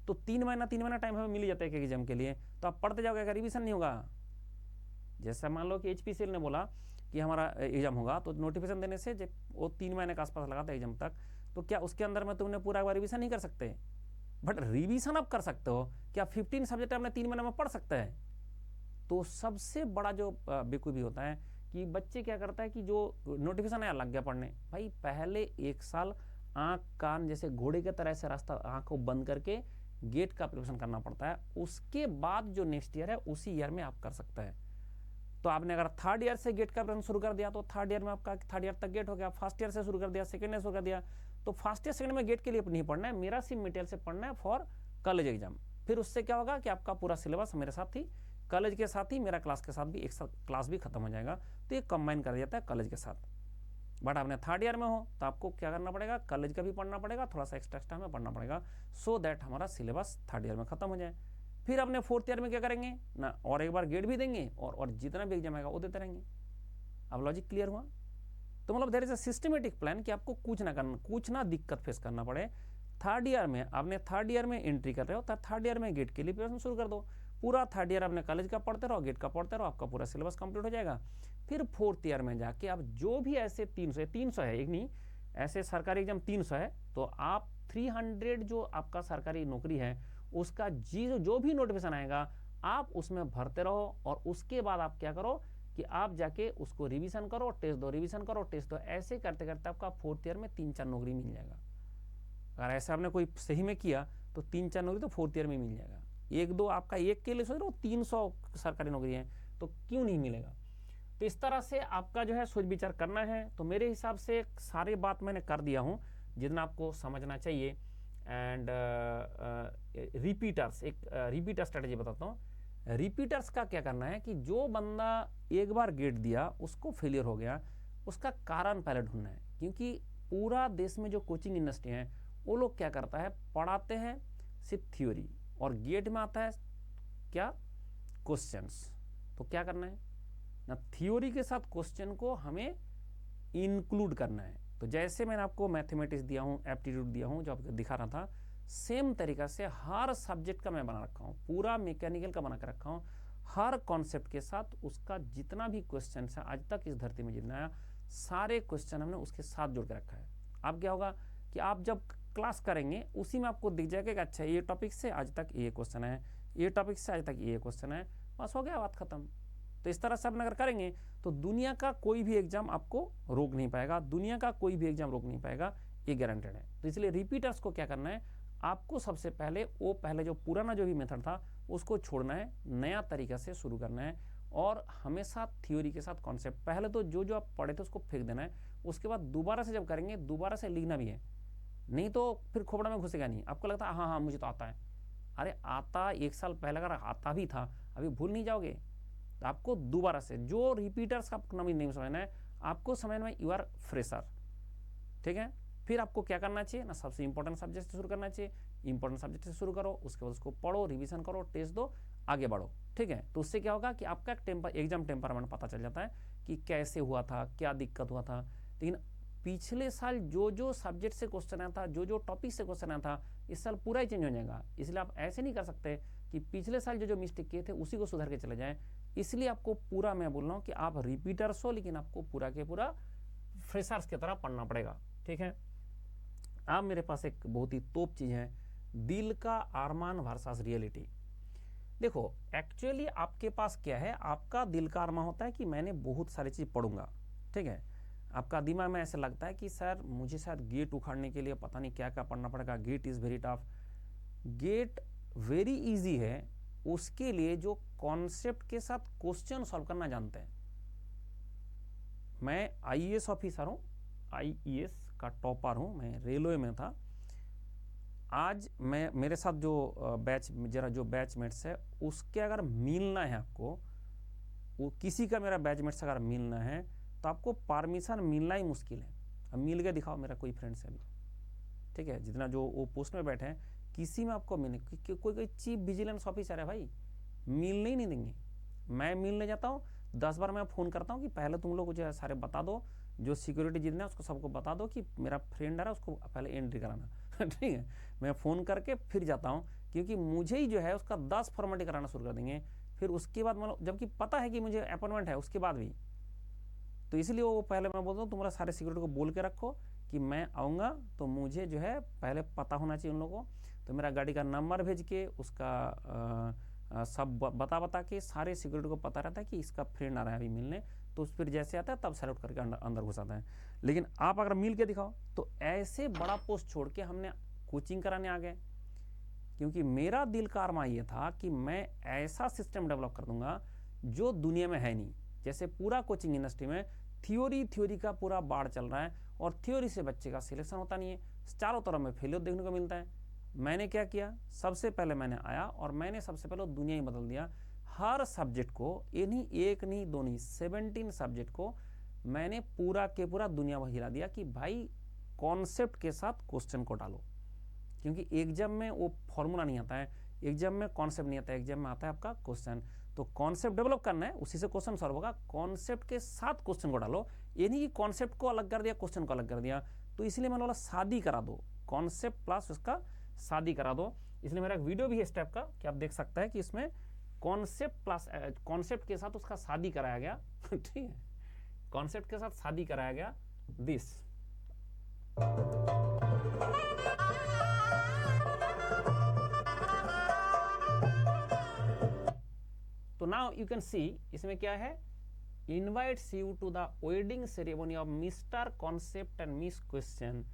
Speaker 1: तो 3 महीना टाइम हमें मिल जाता है एक एग्जाम के लिए, तो आप पढ़ते जाओगे, अगर रिवीजन नहीं होगा। जैसा मान लो कि HPCL ने बोला कि हमारा एग्जाम होगा, तो नोटिफिकेशन देने से जब वो 3 महीने के आसपास लगा था एग्जाम तक, तो क्या उसके अंदर में तुमने पूरा एक बार रिवीजन नहीं कर सकते, बट रिवीजन आप कर सकते हो। क्या 15 सब्जेक्ट आपने 3 महीने में पढ़ सकते हैं। तो सबसे बड़ा जो बेवकूफ़ी होता है कि बच्चे क्या करता है कि जो नोटिफिकेशन आया लग गया पढ़ने, भाई पहले 1 साल आँख कान जैसे घोड़े के तरह से रास्ता आँख को बंद करके गेट का प्रिपरेशन करना पड़ता है। उसके बाद जो नेक्स्ट ईयर है उसी ईयर में आप कर सकते हैं। तो आपने अगर 3rd ईयर से गेट का प्रिपरेशन शुरू कर दिया तो 3rd ईयर में आपका 3rd ईयर तक गेट हो गया। 1st ईयर से शुरू कर दिया, 2nd ईयर शुरू कर दिया, तो 1st ईयर 2nd में गेट के लिए नहीं पढ़ना है, मेरा सिर्फ मटेरियल से पढ़ना है फॉर कॉलेज एग्जाम। फिर उससे क्या होगा कि आपका पूरा सिलेबस मेरे साथ ही, कॉलेज के साथ ही, मेरा क्लास के साथ भी, एक साथ क्लास भी खत्म हो जाएगा। तो ये कंबाइन कर जाता है कॉलेज के साथ। बट आपने 3rd ईयर में हो तो आपको क्या करना पड़ेगा, कॉलेज का भी पढ़ना पड़ेगा, थोड़ा सा एक्स्ट्रा में पढ़ना पड़ेगा, सो दैट हमारा सिलेबस 3rd ईयर में खत्म हो जाए। फिर अपने 4th ईयर में क्या करेंगे ना, और एक बार गेट भी देंगे और जितना भी एग्जाम आएगा वो देते रहेंगे। अब लॉजिक क्लियर हुआ। तो मतलब there is a systematic plan कि आपको कुछ ना दिक्कत फेस करना पड़े। 3rd ईयर में आपने 3rd ईयर में एंट्री कर रहे हो तो 3rd ईयर में गेट के लिए प्रिपरेशन शुरू कर दो। पूरा थर्ड ईयर अपने कॉलेज का पढ़ते रहो, गेट का पढ़ते रहो, आपका पूरा सिलेबस कंप्लीट हो जाएगा। फिर फोर्थ ईयर में जाके आप जो भी ऐसे 300 है, एक नहीं, ऐसे सरकारी एग्जाम 300 है, तो आप 300 जो आपका सरकारी नौकरी है उसका जो भी नोटिफिकेशन आएगा आप उसमें भरते रहो, और उसके बाद आप क्या करो कि आप जाके उसको रिवीजन करो, टेस्ट दो, रिवीजन करो, टेस्ट दो, ऐसे करते करते आपका फोर्थ ईयर में 3-4 नौकरी मिल जाएगा। अगर ऐसा आपने कोई सही में किया तो 3-4 नौकरी तो फोर्थ ईयर में मिल जाएगा। एक दो आपका एक के लिए सोच रहे हो, 300 सरकारी नौकरी है तो क्यों नहीं मिलेगा। तो इस तरह से आपका जो है सोच विचार करना है। तो मेरे हिसाब से सारी बात मैंने कर दिया हूँ जितना आपको समझना चाहिए। एंड रिपीटर्स, एक रिपीटर स्ट्रेटेजी बताता हूँ। रिपीटर्स का क्या करना है कि जो बंदा एक बार गेट दिया उसको फेलियर हो गया, उसका कारण पहले ढूंढना है। क्योंकि पूरा देश में जो कोचिंग इंडस्ट्री है वो लोग क्या करता है, पढ़ाते हैं सिर्फ थ्योरी, और गेट में आता है क्या, क्वेश्चंस। तो क्या करना है ना, थ्योरी के साथ क्वेश्चन को हमें इंक्लूड करना है। तो जैसे मैंने आपको मैथमेटिक्स दिया हूँ, एप्टीट्यूड दिया हूँ जो आपको दिखा रहा था, सेम तरीका से हर सब्जेक्ट का मैं बना रखा हूँ, पूरा मैकेनिकल का बना कर रखा हूँ। हर कॉन्सेप्ट के साथ उसका जितना भी क्वेश्चन है आज तक इस धरती में जितना आया, सारे क्वेश्चन हमने उसके साथ जोड़ के रखा है। अब क्या होगा कि आप जब क्लास करेंगे उसी में आपको दिख जाएगा कि अच्छा ये टॉपिक से आज तक ये क्वेश्चन है, ये टॉपिक से आज तक ये क्वेश्चन है, बस हो गया, बात खत्म। तो इस तरह से आप अगर करेंगे तो दुनिया का कोई भी एग्जाम आपको रोक नहीं पाएगा, दुनिया का कोई भी एग्जाम रोक नहीं पाएगा, ये गारंटेड है। तो इसलिए रिपीटर्स को क्या करना है, आपको सबसे पहले वो पहले जो पुराना जो भी मेथड था उसको छोड़ना है, नया तरीका से शुरू करना है, और हमेशा थ्योरी के साथ कॉन्सेप्ट। पहले तो जो आप पढ़े थे उसको फेंक देना है, उसके बाद दोबारा से जब करेंगे दोबारा से लिखना भी है, नहीं तो फिर खोपड़ा में घुसेगा नहीं। आपको लगता है हाँ हाँ मुझे तो आता है, अरे आता 1 साल पहले अगर आता भी था, अभी भूल नहीं जाओगे। तो आपको दोबारा से जो रिपीटर्स का नाम नहीं समझना है, आपको समझना है यू आर फ्रेशर, ठीक है। फिर आपको क्या करना चाहिए ना, सबसे इंपॉर्टेंट सब्जेक्ट से शुरू करना चाहिए, इंपॉर्टेंट सब्जेक्ट से शुरू करो, उसके बाद उसको पढ़ो, रिवीजन करो, टेस्ट दो, आगे बढ़ो, ठीक है। तो उससे क्या होगा कि आपका एग्जाम टेम्परामेंट पता चल जाता है कि कैसे हुआ था, क्या दिक्कत हुआ था। लेकिन पिछले साल जो सब्जेक्ट से क्वेश्चन आया था, जो टॉपिक से क्वेश्चन आया था, इस साल पूरा ही चेंज हो जाएगा। इसलिए आप ऐसे नहीं कर सकते कि पिछले साल जो मिस्टेक किए थे उसी को सुधार के चले जाएं। इसलिए आपको पूरा मैं बोल रहा हूँ कि आप रिपीटर्स हो, लेकिन आपको पूरा के पूरा फ्रेशर्स की तरह पढ़ना पड़ेगा, ठीक है। अब मेरे पास एक बहुत ही तोप चीज़ है, दिल का अरमान वर्सेस रियलिटी। देखो एक्चुअली आपके पास क्या है, आपका दिल का अरमान होता है कि मैंने बहुत सारी चीज़ पढ़ूंगा, ठीक है। आपका दिमाग में ऐसा लगता है कि सर मुझे शायद गेट उखाड़ने के लिए पता नहीं क्या क्या पढ़ना पड़ेगा, GATE is very tough. GATE very easy है उसके लिए जो कॉन्सेप्ट के साथ क्वेश्चन सॉल्व करना जानते हैं। मैं आईएएस ऑफिसर हूँ, आईएएस का टॉपर हूँ, मैं रेलवे में था। आज मैं मेरे साथ जो बैचमेट्स है उसके अगर मिलना है आपको, वो किसी का मेरा बैचमेट से अगर मिलना है तो आपको परमिशन मिलना ही मुश्किल है। अब मिल के दिखाओ, मेरा कोई फ्रेंड से भी, ठीक है, जितना जो वो पोस्ट में बैठे हैं किसी में आपको मिलने, कोई चीफ विजिलेंस ऑफिसर है भाई, मिलने ही नहीं देंगे। मैं मिलने जाता हूँ 10 बार मैं फ़ोन करता हूँ कि पहले तुम लोग मुझे सारे बता दो, जो सिक्योरिटी जितना है उसको सबको बता दो कि मेरा फ्रेंड आ रहा है उसको पहले एंट्री कराना ठीक है। मैं फ़ोन करके फिर जाता हूँ, क्योंकि मुझे ही जो है उसका 10 फॉर्मेलिटी कराना शुरू कर देंगे। फिर उसके बाद मतलब जबकि पता है कि मुझे अपॉइंटमेंट है उसके बाद भी, तो इसलिए वो पहले मैं बोलता हूँ तुम्हारा सारे सिक्योरिटी को बोल के रखो कि मैं आऊँगा, तो मुझे जो है पहले पता होना चाहिए उन लोगों को। तो मेरा गाड़ी का नंबर भेज के उसका सब बता के सारे सिक्योरिटी को पता रहता है कि इसका फ्रेंड आ रहा है अभी मिलने, तो उस फिर जैसे आता है तब सैल्यूट करके अंदर घुसाता है। लेकिन आप अगर मिल के दिखाओ तो ऐसे बड़ा पोस्ट छोड़ के हमने कोचिंग कराने आ गए, क्योंकि मेरा दिल का अरमान ये था कि मैं ऐसा सिस्टम डेवलप कर दूंगा जो दुनिया में है नहीं। जैसे पूरा कोचिंग इंडस्ट्री में थ्योरी का पूरा बाढ़ चल रहा है, और थ्योरी से बच्चे का सिलेक्शन होता नहीं है, चारों तरफ में फेलियर देखने को मिलता है। मैंने क्या किया, सबसे पहले मैंने आया और मैंने सबसे पहले दुनिया ही बदल दिया। हर सब्जेक्ट को, ये नहीं एक नहीं दो नहीं 17 सब्जेक्ट को मैंने पूरा के पूरा दुनिया भर हिला दिया कि भाई कॉन्सेप्ट के साथ क्वेश्चन को डालो। क्योंकि एग्जाम में वो फॉर्मूला नहीं आता है, एग्जाम में कॉन्सेप्ट नहीं आता है, एग्जाम में आता है आपका क्वेश्चन। तो कॉन्सेप्ट डेवलप करना है, उसी से क्वेश्चन सॉल्व होगा। कॉन्सेप्ट के साथ क्वेश्चन को डालो, ये नहीं कि कॉन्सेप्ट को अलग कर दिया क्वेश्चन को अलग कर दिया। तो इसलिए मैंने बोला शादी करा दो, कॉन्सेप्ट प्लस उसका शादी करा दो। इसलिए मेरा एक वीडियो भी है इस टाइप का कि आप देख सकते हैं कि इसमें कॉन्सेप्ट प्लस कॉन्सेप्ट के साथ उसका शादी कराया गया ठीक है, कॉन्सेप्ट के साथ शादी कराया गया दिस। तो नाउ यू कैन सी इसमें क्या है, invites you to the wedding ceremony of mister concept and miss question.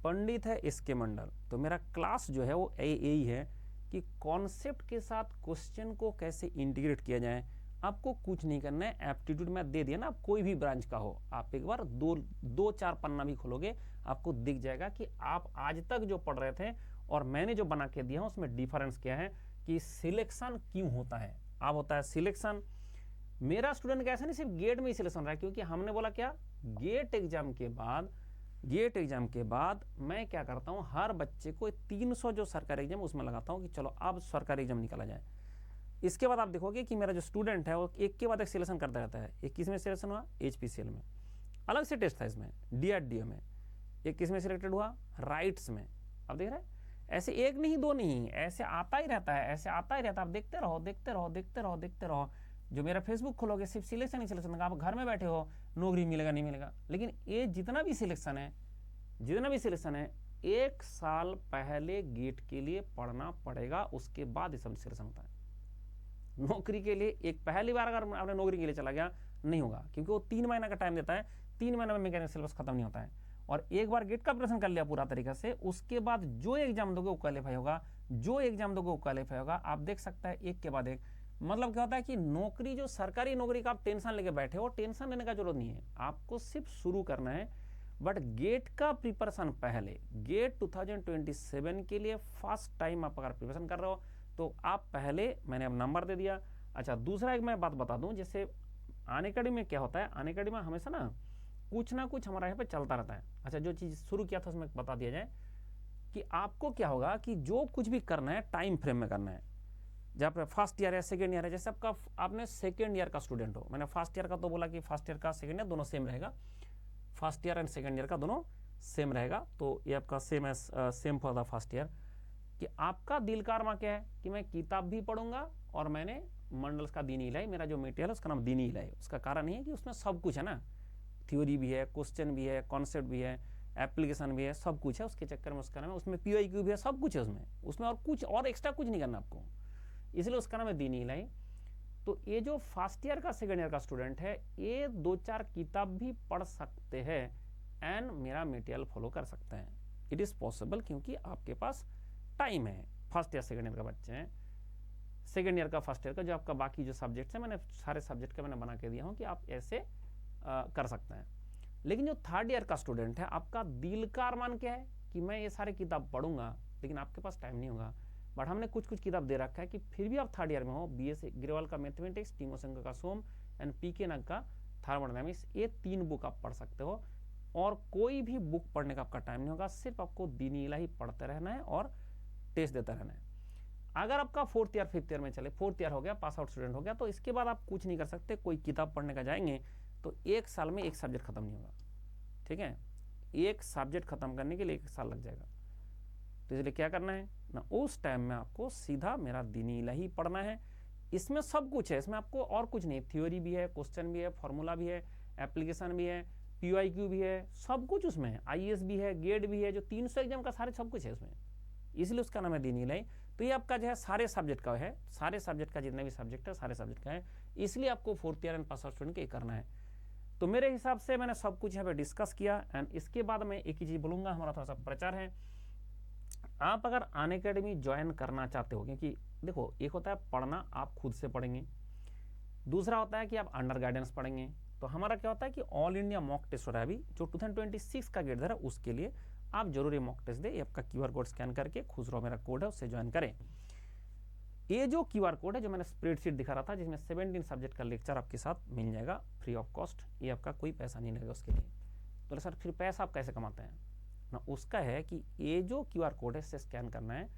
Speaker 1: पंडित है इसके मंडल। तो मेरा क्लास जो है वो यही है कि कॉन्सेप्ट के साथ क्वेश्चन को कैसे इंटीग्रेट किया जाए। आपको कुछ नहीं करना है, एप्टीट्यूड में दे दिया ना, आप कोई भी ब्रांच का हो, आप एक बार दो चार पन्ना भी खोलोगे आपको दिख जाएगा कि आप आज तक जो पढ़ रहे थे और मैंने जो बना के दिया उसमें डिफरेंस क्या है, कि सिलेक्शन क्यों होता है। अब होता है सिलेक्शन, मेरा स्टूडेंट का ऐसा नहीं सिर्फ गेट में ही सिलेक्शन रहा है, क्योंकि हमने बोला क्या, गेट एग्जाम के बाद मैं क्या करता हूं, हर बच्चे को 300 जो सरकारी एग्जाम उसमें लगाता हूं कि चलो अब सरकारी एग्जाम निकाला जाए। इसके बाद आप देखोगे कि मेरा जो स्टूडेंट है वो एक के बाद एक सिलेक्शन करता रहता है। एक किस में सिलेक्शन हुआ, HPCL में, अलग से टेस्ट था इसमें, DRDO में, एक किस में सिलेक्टेड हुआ, राइट्स में। अब देख रहे हैं, ऐसे एक नहीं दो नहीं, ऐसे आता ही रहता है, ऐसे आता ही रहता है। आप देखते रहो देखते रहो देखते रहो देखते रहो। जो मेरा फेसबुक खोलोगे सिर्फ सिलेक्शन ही सिलेक्शन, आप घर में बैठे हो नौकरी मिलेगा नहीं मिलेगा, लेकिन ये जितना भी सिलेक्शन है 1 साल पहले गेट के लिए पढ़ना पड़ेगा, उसके बाद ये सब सिलेक्शन होता है। नौकरी के लिए एक पहली बार अगर आपने नौकरी के लिए चला गया नहीं होगा, क्योंकि वो 3 महीना का टाइम देता है, 3 महीने में मैकेनिकल सिलेबस खत्म नहीं होता है। और एक बार गेट का प्रिपरेशन कर लिया पूरा तरीका से, उसके बाद जो एग्जाम दोगे वो क्वालिफाई होगा, आप देख सकते हैं एक के बाद एक। मतलब क्या होता है कि नौकरी, जो सरकारी नौकरी का आप टेंशन लेके बैठे हो, टेंशन लेने का जरूरत नहीं है, आपको सिर्फ शुरू करना है। बट गेट का प्रिपरेशन पहले, गेट 2027 के लिए फर्स्ट टाइम आप अगर प्रिपरेशन कर रहे हो तो आप पहले, मैंने अब नंबर दे दिया। अच्छा, दूसरा एक मैं बात बता दूं, जैसे अनअकैडमी में क्या होता है, अनअकैडमी में हमेशा ना कुछ हमारा यहाँ पे चलता रहता है। अच्छा, जो चीज़ शुरू किया था उसमें बता दिया जाए कि आपको क्या होगा कि जो कुछ भी करना है टाइम फ्रेम में करना है। जब फर्स्ट ईयर है सेकेंड ईयर है, जैसे आपने सेकेंड ईयर का स्टूडेंट हो, मैंने फर्स्ट ईयर का तो बोला कि फर्स्ट ईयर का सेकेंड ईयर दोनों सेम रहेगा, first year and second year का दोनों सेम रहेगा। तो ये आपका same for the first year, कि आपका दिल का अरमा क्या है कि मैं किताब भी पढ़ूंगा और मैंने मंडल्स का दीनी इलाही, मेरा जो मटेरियल है उसका नाम दीनी इलाही। उसका कारण ये है कि उसमें सब कुछ है ना, थ्योरी भी है, क्वेश्चन भी है, कॉन्सेप्ट भी है, एप्लीकेशन भी है, सब कुछ है। उसके चक्कर में उसका नाम है, उसमें PYQ भी है, सब कुछ है उसमें और कुछ और एक्स्ट्रा कुछ नहीं करना आपको, इसलिए उसका नाम है दीनी इलाही। तो ये जो फर्स्ट ईयर का सेकेंड ईयर का स्टूडेंट है, ये 2-4 किताब भी पढ़ सकते हैं एंड मेरा मटेरियल फॉलो कर सकते हैं। इट इज़ पॉसिबल, क्योंकि आपके पास टाइम है। फर्स्ट ईयर सेकेंड ईयर का बच्चे हैं, सेकेंड ईयर का फर्स्ट ईयर का, जो आपका बाकी जो सब्जेक्ट्स हैं, मैंने सारे सब्जेक्ट का मैंने बना के दिया हूँ कि आप ऐसे कर सकते हैं। लेकिन जो थर्ड ईयर का स्टूडेंट है, आपका दिल का अरमान क्या है कि मैं ये सारे किताब पढ़ूंगा, लेकिन आपके पास टाइम नहीं होगा। बट हमने कुछ किताब दे रखा है कि फिर भी आप थर्ड ईयर में हो, BS ग्रेवाल का मैथमेटिक्स, टीमोशेंको का सोम एंड PK नग का थर्मोडायनामिक्स, ये 3 बुक आप पढ़ सकते हो और कोई भी बुक पढ़ने का आपका टाइम नहीं होगा। सिर्फ आपको दीनी इलाही पढ़ते रहना है और टेस्ट देता रहना है। अगर आपका 4th ईयर 5th ईयर में चले, 4th ईयर हो गया, पास आउट स्टूडेंट हो गया, तो इसके बाद आप कुछ नहीं कर सकते। कोई किताब पढ़ने का जाएंगे तो 1 साल में 1 सब्जेक्ट खत्म नहीं होगा, ठीक है। 1 सब्जेक्ट खत्म करने के लिए 1 साल लग जाएगा। तो इसलिए क्या करना है ना, उस टाइम में आपको सीधा मेरा दीनी इलाही पढ़ना है। इसमें सब कुछ है, इसमें आपको और कुछ नहीं, थ्योरी भी है, क्वेश्चन भी है, फॉर्मूला भी है, एप्लीकेशन भी है, PYQ भी है, सब कुछ उसमें है, IAS भी है, गेट भी है, जो 300 एग्जाम का सारे सब कुछ है उसमें, इसलिए उसका नाम है दीनी इलाही। तो ये आपका जो है सारे सब्जेक्ट का है, सारे सब्जेक्ट का जितने भी सब्जेक्ट है सारे सब्जेक्ट का है, इसलिए आपको 4th year and pass out student के करना है। तो मेरे हिसाब से मैंने सब कुछ यहाँ पे डिस्कस किया एंड इसके बाद मैं एक ही चीज़ बोलूँगा, हमारा थोड़ा सा प्रचार है। आप अगर अनअकैडमी ज्वाइन करना चाहते हो, क्योंकि देखो एक होता है पढ़ना, आप खुद से पढ़ेंगे, दूसरा होता है कि आप अंडर गाइडेंस पढ़ेंगे। तो हमारा क्या होता है कि ऑल इंडिया मॉक टेस्ट हो रहा है अभी, जो 2026 का गेट है उसके लिए आप जरूर ये मॉक टेस्ट दे। ये आपका QR कोड स्कैन करके, खुसरो मेरा कोड है, उससे ज्वाइन करें। ये जो QR कोड है, जो मैंने स्प्रेडशीट दिखा रहा था, जिसमें 17 सब्जेक्ट का लेक्चर आपके साथ मिल जाएगा फ्री ऑफ कॉस्ट, ये आपका कोई पैसा नहीं लगेगा उसके लिए। तो सर फिर पैसा आप कैसे कमाते हैं ना, उसका है कि ये जो QR कोड है इससे स्कैन करना है,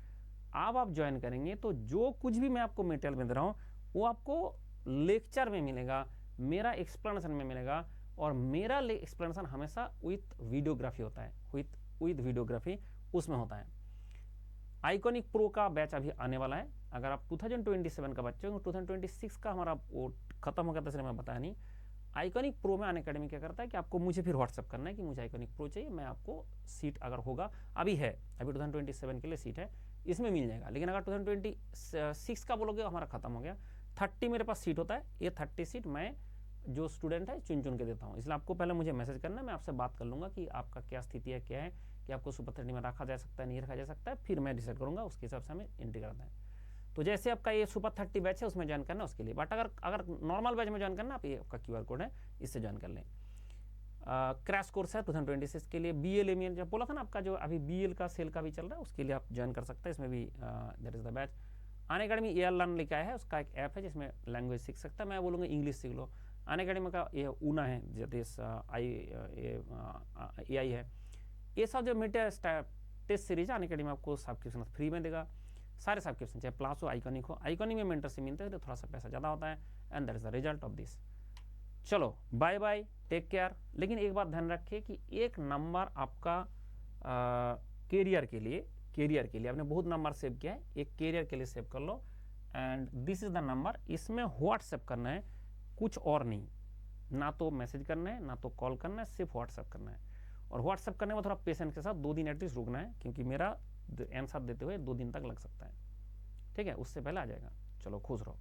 Speaker 1: आप ज्वाइन करेंगे तो जो कुछ भी मैं आपको मटेरियल में दे रहा हूँ वो आपको लेक्चर में मिलेगा, मेरा एक्सप्लेनेशन में मिलेगा। और मेरा एक्सप्लेनेशन हमेशा विथ वीडियोग्राफी होता है, विथ वीडियोग्राफी उसमें होता है। आइकॉनिक प्रो का बैच अभी आने वाला है। अगर आप 2027 का बच्चे हो, 2026 का हमारा वो खत्म हो गया था, इसलिए मैं बताया नहीं। आइकॉनिक प्रो में अनअकैडमी क्या करता है कि आपको मुझे फिर व्हाट्सअप करना है कि मुझे आइकॉनिक प्रो चाहिए, मैं आपको सीट अगर होगा, अभी है, अभी 2027 के लिए सीट है, इसमें मिल जाएगा। लेकिन अगर 2026 का बोलोगे हमारा खत्म हो गया। 30 मेरे पास सीट होता है, ये 30 सीट मैं जो स्टूडेंट है चुन चुन के देता हूँ। इसलिए आपको पहले मुझे मैसेज करना है, मैं आपसे बात कर लूँगा कि आपका क्या स्थिति है, क्या है, कि आपको सुपर 30 में रखा जा सकता है, नहीं रखा जा सकता है, फिर मैं डिसाइड करूँगा, उसके हिसाब से हमें एंट्री करना है। तो जैसे आपका ये सुपर 30 बैच है उसमें ज्वाइन करना है उसके लिए, बट अगर नॉर्मल बैच में ज्वाइन करना, आप ये आपका QR कोड है, इससे ज्वाइन कर लें। क्रैश कोर्स है 2026 के लिए। BL में जब बोला था ना आपका जो अभी BL का सेल का भी चल रहा है, उसके लिए आप ज्वाइन कर सकते हैं। इसमें भी that is the batch. Unacademy AR learn लिखा है, उसका एक ऐप है जिसमें लैंग्वेज सीख सकता है। मैं बोलूँगा इंग्लिश सीख लो। अनअकैडमी का ये ऊना है, जदेश AI है। ये सब जो मिड टेस्ट सीरीज है अनअकैडमी आपको सब्सक्रिप्शन फ्री में देगा, सारे सब्सक्रिप्शन, चाहे प्लस हो, आइकॉनिक हो। आइकॉनिक में मेंटरशिप मिलता है तो थोड़ा सा पैसा ज़्यादा होता है, and that is the result of this. चलो बाय बाय, टेक केयर। लेकिन एक बात ध्यान रखिए कि एक नंबर आपका कैरियर के लिए आपने बहुत नंबर सेव किया है, एक कैरियर के लिए सेव कर लो, and this is the number. इसमें व्हाट्सएप करना है, कुछ और नहीं, ना तो मैसेज करना है, ना तो कॉल करना है, सिर्फ व्हाट्सएप करना है। और व्हाट्सएप करने में थोड़ा पेशेंस के साथ 2 दिन एटलीस्ट रुकना है, क्योंकि मेरा आंसर देते हुए 2 दिन तक लग सकता है। ठीक है, उससे पहले आ जाएगा। चलो खुश रहो।